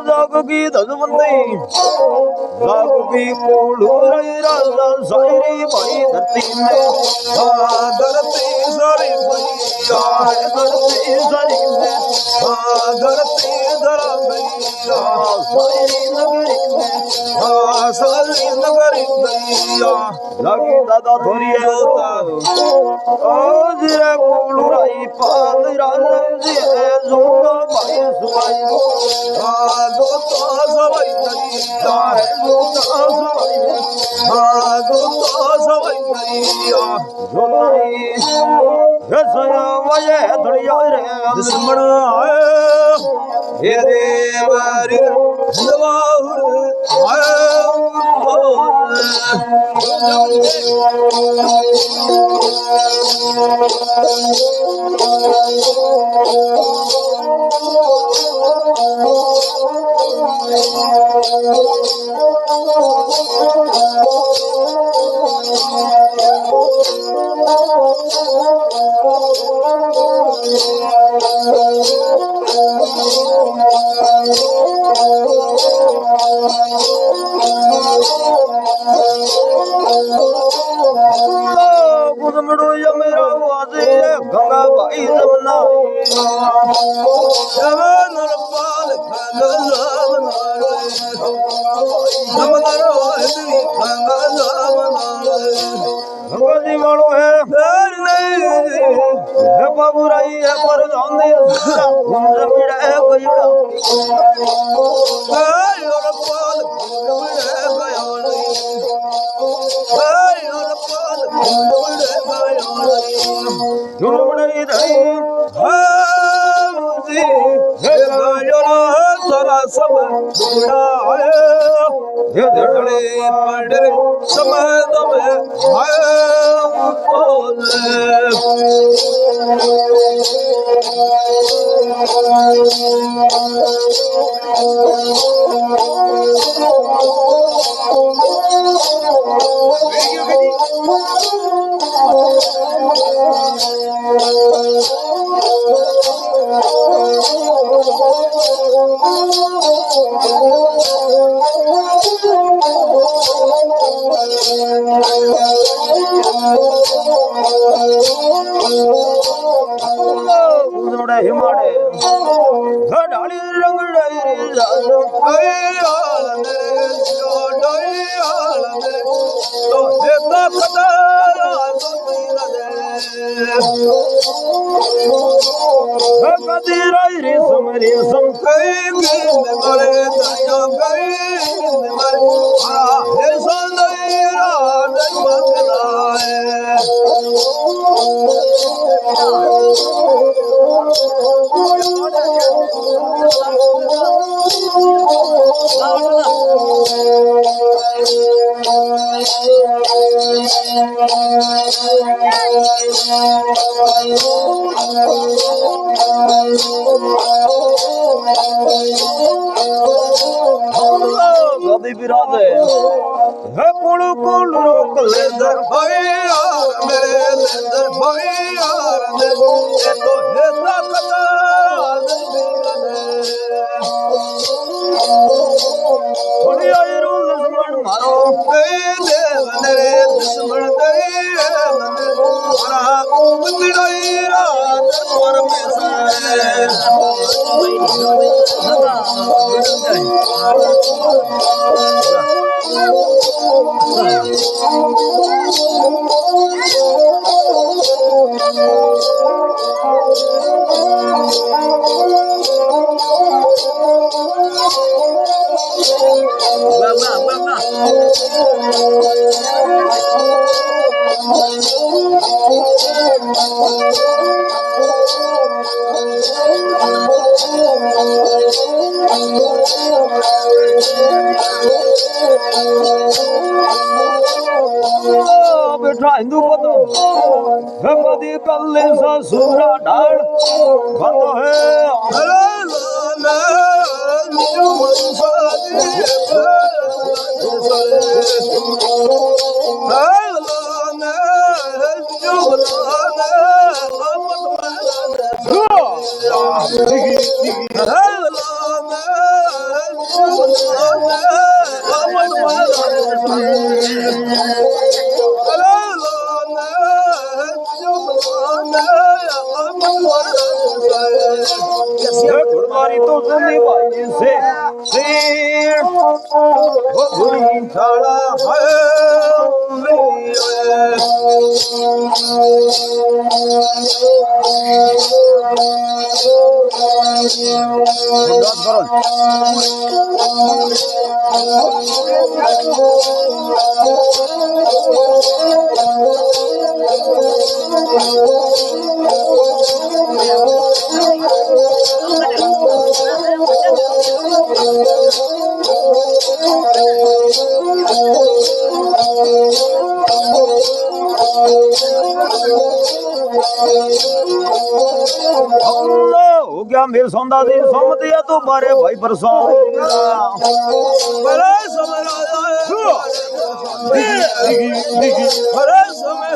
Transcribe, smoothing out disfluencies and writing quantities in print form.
जागोगी धनुमंदी जागोगी कोलूरई राजा सारी भाई धरती में धरती सारी भैया धरती सारी में धरती धरा भैया सारी नगरी में सारी नगरी भैया लगी दादा थोड़ी आज रे कोलूरई पाल राजा जी जोड़ा भाई सुभाई दो तो सवाई नैया दो तो सवाई दो तो सवाई नैया जोई रसया वये धड़िया रे दुश्मन आए हे देवारी दवाहुर आए गंगा भाई जमुना जमुनर पाल गंगा जी वालो है बाबूराई है पर जाने जमीड़ा है कोईड़ा पाल सब धड़े पड़े समय दमे हिमाड़े घड़ाली रंग रेशम विराज है कुल कुल रोक लेंदर भैया मेरे लेंदर भैया ये तो है ताकत थोड़ी आई रूल दुश्मन मारो देव मेरे दुश्मन मारा बिगड़ाई रात पर में कदी कल्ले ससुरा ढाल बंद है घुड़मारी तो सुनी भाई से वो बुरी छाड़ा है हो गया मेरे सौंदा दी समझिया तू बारे भाई परसों बड़े समय बड़े समय